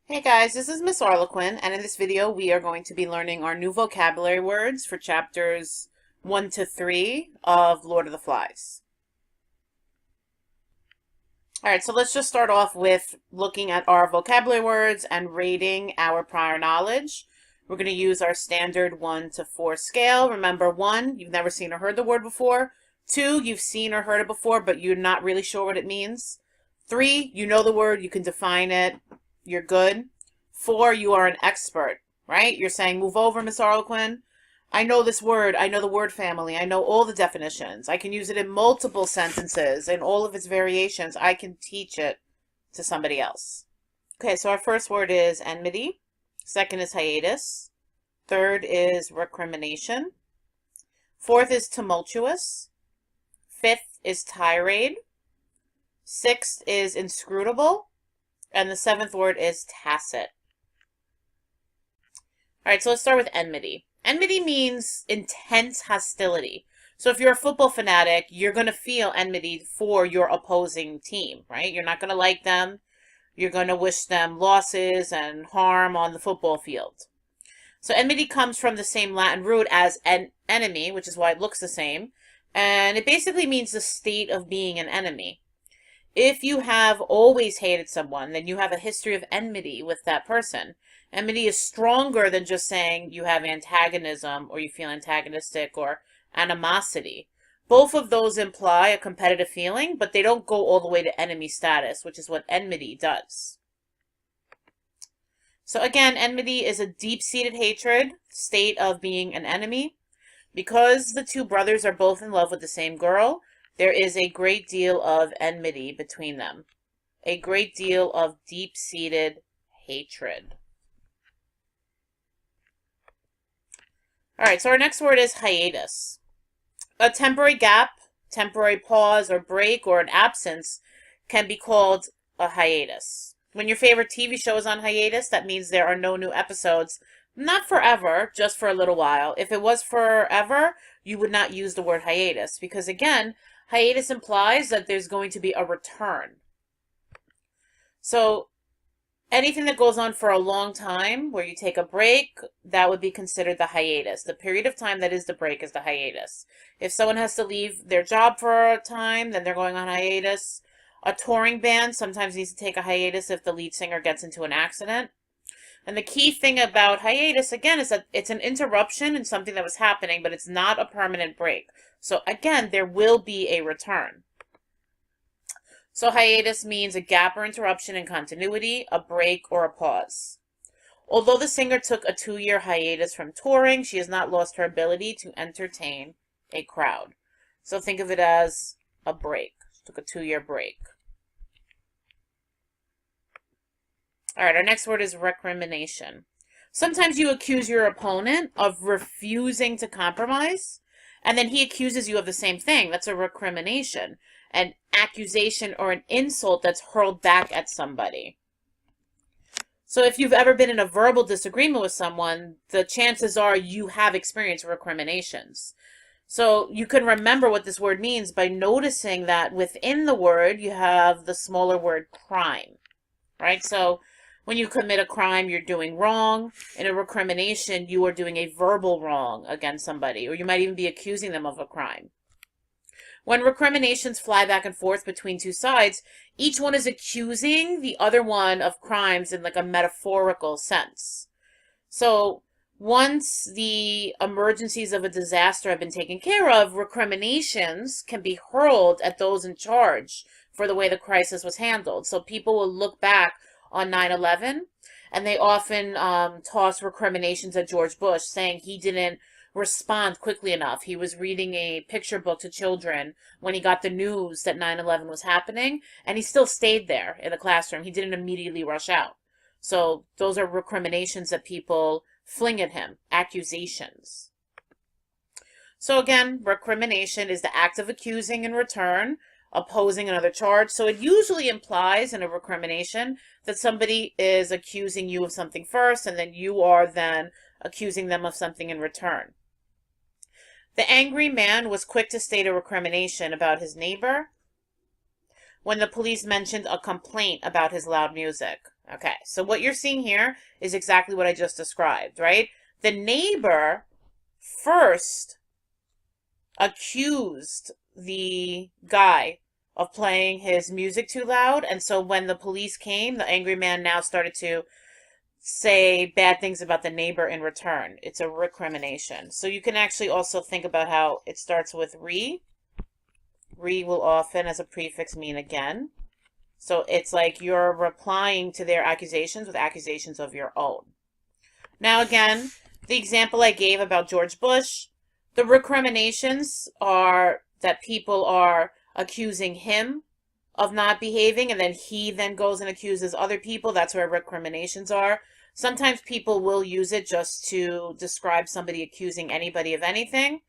Hey guys, this is Miss Arlequin, and in this video we are going to be learning our new vocabulary words for chapters 1 to 3 of Lord of the Flies. Alright, so let's just start off with looking at our vocabulary words and rating our prior knowledge. We're going to use our standard 1 to 4 scale. Remember, 1, you've never seen or heard the word before. 2, you've seen or heard it before, but you're not really sure what it means. 3, you know the word, you can define it, you're good. 4, you are an expert, right? You're saying, move over, Miss Arlequin. I know this word. I know the word family. I know all the definitions. I can use it in multiple sentences and all of its variations. I can teach it to somebody else. Okay, so our first word is enmity. Second is hiatus. Third is recrimination. Fourth is tumultuous. Fifth is tirade. Sixth is inscrutable. And the seventh word is tacit. All right, so let's start with enmity. Enmity means intense hostility. So if you're a football fanatic, you're going to feel enmity for your opposing team, right? You're not going to like them. You're going to wish them losses and harm on the football field. So enmity comes from the same Latin root as an enemy, which is why it looks the same. And it basically means the state of being an enemy. If you have always hated someone, then you have a history of enmity with that person. Enmity is stronger than just saying you have antagonism or you feel antagonistic or animosity. Both of those imply a competitive feeling, but they don't go all the way to enemy status, which is what enmity does. So again, enmity is a deep-seated hatred, state of being an enemy. Because the two brothers are both in love with the same girl, there is a great deal of enmity between them. A great deal of deep-seated hatred. All right, so our next word is hiatus. A temporary gap, temporary pause or break or an absence can be called a hiatus. When your favorite TV show is on hiatus, that means there are no new episodes. Not forever, just for a little while. If it was forever, you would not use the word hiatus because, again, hiatus implies that there's going to be a return. So anything that goes on for a long time, where you take a break, that would be considered the hiatus. The period of time that is the break is the hiatus. If someone has to leave their job for a time, then they're going on hiatus. A touring band sometimes needs to take a hiatus if the lead singer gets into an accident. And the key thing about hiatus, again, is that it's an interruption in something that was happening, but it's not a permanent break. So again, there will be a return. So hiatus means a gap or interruption in continuity, a break, or a pause. Although the singer took a 2-year hiatus from touring, she has not lost her ability to entertain a crowd. So think of it as a break. She took a 2-year break. All right, our next word is recrimination. Sometimes you accuse your opponent of refusing to compromise, and then he accuses you of the same thing. That's a recrimination. An accusation or an insult that's hurled back at somebody. So if you've ever been in a verbal disagreement with someone, the chances are you have experienced recriminations. So you can remember what this word means by noticing that within the word you have the smaller word crime, right? So when you commit a crime, you're doing wrong. In a recrimination, you are doing a verbal wrong against somebody, or you might even be accusing them of a crime. When recriminations fly back and forth between two sides, each one is accusing the other one of crimes in like a metaphorical sense. So once the emergencies of a disaster have been taken care of, recriminations can be hurled at those in charge for the way the crisis was handled. So people will look back on 9/11, and they often toss recriminations at George Bush, saying he didn't respond quickly enough. He was reading a picture book to children when he got the news that 9/11 was happening, and he still stayed there in the classroom. He didn't immediately rush out. So those are recriminations that people fling at him, accusations. So again, recrimination is the act of accusing in return, opposing another charge. So it usually implies in a recrimination that somebody is accusing you of something first, and then you are then accusing them of something in return. The angry man was quick to state a recrimination about his neighbor when the police mentioned a complaint about his loud music. Okay, so what you're seeing here is exactly what I just described, right? The neighbor first accused the guy of playing his music too loud, and so when the police came, the angry man now started to say bad things about the neighbor in return. It's a recrimination. So you can actually also think about how it starts with re. Re will often, as a prefix, mean again. So it's like you're replying to their accusations with accusations of your own. Now again, the example I gave about George Bush, the recriminations are that people are accusing him of not behaving, and then he then goes and accuses other people. That's where recriminations are. Sometimes people will use it just to describe somebody accusing anybody of anything,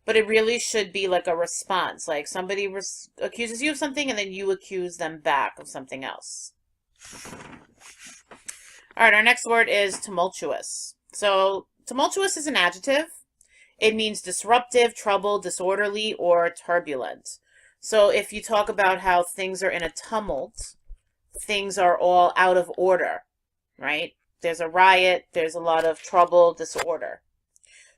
but it really should be like a response. Like somebody accuses you of something, and then you accuse them back of something else. All right, our next word is tumultuous. So tumultuous is an adjective. It means disruptive, troubled, disorderly, or turbulent. So if you talk about how things are in a tumult, things are all out of order, right? There's a riot, there's a lot of trouble, disorder.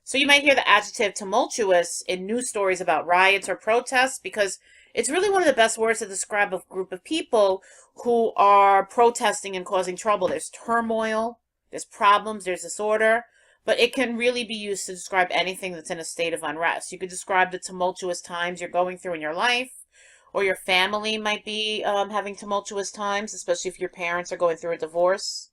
So you might hear the adjective tumultuous in news stories about riots or protests because it's really one of the best words to describe a group of people who are protesting and causing trouble. There's turmoil, there's problems, there's disorder, but it can really be used to describe anything that's in a state of unrest. You could describe the tumultuous times you're going through in your life, or your family might be having tumultuous times, especially if your parents are going through a divorce.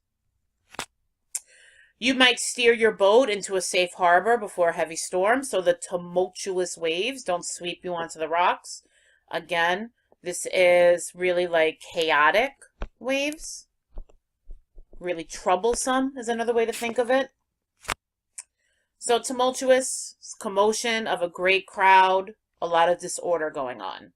You might steer your boat into a safe harbor before a heavy storm, so the tumultuous waves don't sweep you onto the rocks. Again, this is really like chaotic waves. Really troublesome is another way to think of it. So tumultuous, commotion of a great crowd, a lot of disorder going on.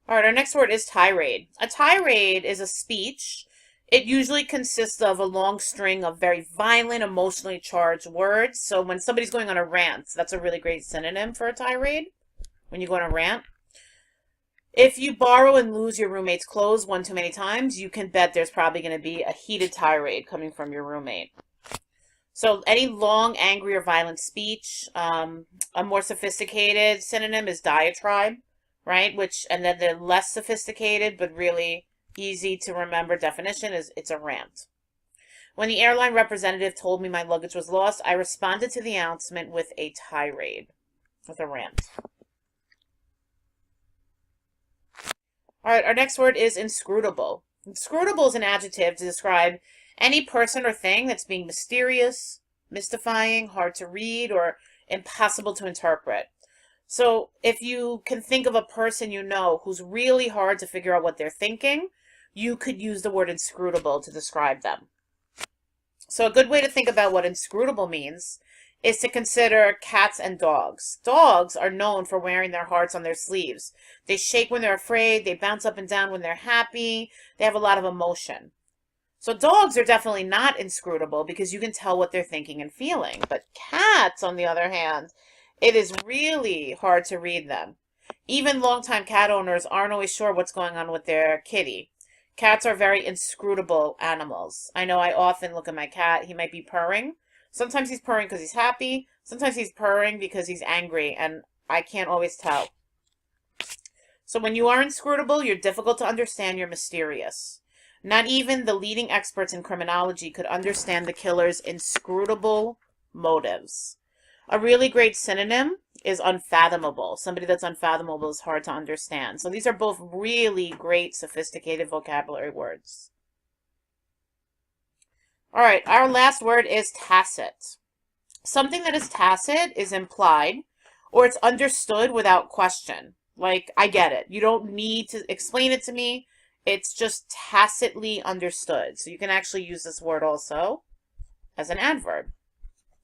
All right, our next word is tirade. A tirade is a speech. It usually consists of a long string of very violent, emotionally charged words. So when somebody's going on a rant, that's a really great synonym for a tirade, when you go on a rant. If you borrow and lose your roommate's clothes one too many times, you can bet there's probably going to be a heated tirade coming from your roommate. So any long, angry, or violent speech, a more sophisticated synonym is diatribe, right? And then the less sophisticated, but really easy to remember definition is it's a rant. When the airline representative told me my luggage was lost, I responded to the announcement with a tirade, with a rant. All right, our next word is inscrutable. Inscrutable is an adjective to describe any person or thing that's being mysterious, mystifying, hard to read, or impossible to interpret. So if you can think of a person you know who's really hard to figure out what they're thinking, you could use the word inscrutable to describe them. So a good way to think about what inscrutable means is to consider cats and dogs. Dogs are known for wearing their hearts on their sleeves. They shake when they're afraid, they bounce up and down when they're happy, they have a lot of emotion. So dogs are definitely not inscrutable because you can tell what they're thinking and feeling. But cats, on the other hand, it is really hard to read them. Even longtime cat owners aren't always sure what's going on with their kitty. Cats are very inscrutable animals. I know I often look at my cat. He might be purring. Sometimes he's purring because he's happy. Sometimes he's purring because he's angry, and I can't always tell. So when you are inscrutable, you're difficult to understand, you're mysterious. Not even the leading experts in criminology could understand the killer's inscrutable motives. A really great synonym is unfathomable. Somebody that's unfathomable is hard to understand. So these are both really great, sophisticated vocabulary words. All right, our last word is tacit. Something that is tacit is implied, or it's understood without question. Like, I get it. You don't need to explain it to me. It's just tacitly understood. So you can actually use this word also as an adverb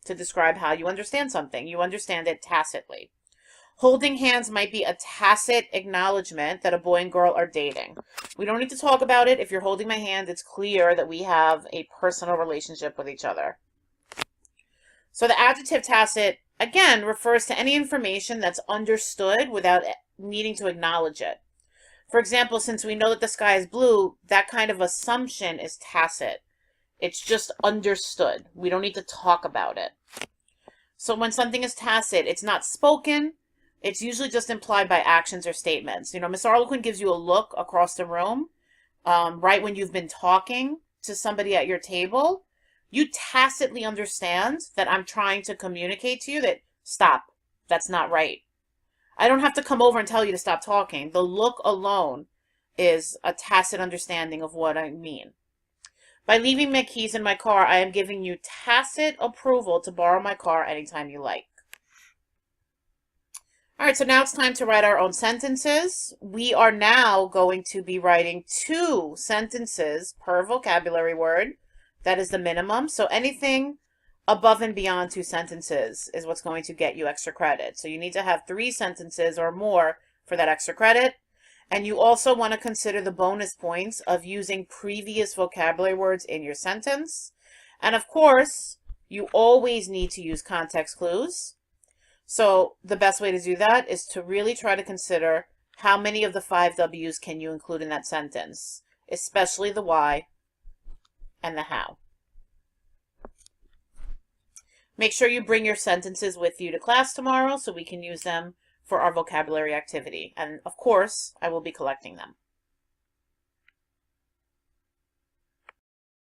to describe how you understand something. You understand it tacitly. Holding hands might be a tacit acknowledgement that a boy and girl are dating. We don't need to talk about it. If you're holding my hand, it's clear that we have a personal relationship with each other. So the adjective tacit, again, refers to any information that's understood without needing to acknowledge it. For example, since we know that the sky is blue, that kind of assumption is tacit. It's just understood. We don't need to talk about it. So when something is tacit, it's not spoken. It's usually just implied by actions or statements. You know, Miss Arlequin gives you a look across the room right when you've been talking to somebody at your table. You tacitly understand that I'm trying to communicate to you that stop, that's not right. I don't have to come over and tell you to stop talking. The look alone is a tacit understanding of what I mean. By leaving my keys in my car, I am giving you tacit approval to borrow my car anytime you like. All right, so now it's time to write our own sentences. We are now going to be writing 2 sentences per vocabulary word. That is the minimum. So anything above and beyond 2 sentences is what's going to get you extra credit. So you need to have 3 sentences or more for that extra credit. And you also want to consider the bonus points of using previous vocabulary words in your sentence. And of course, you always need to use context clues. So the best way to do that is to really try to consider how many of the 5 W's can you include in that sentence, especially the why and the how. Make sure you bring your sentences with you to class tomorrow so we can use them for our vocabulary activity. And of course, I will be collecting them.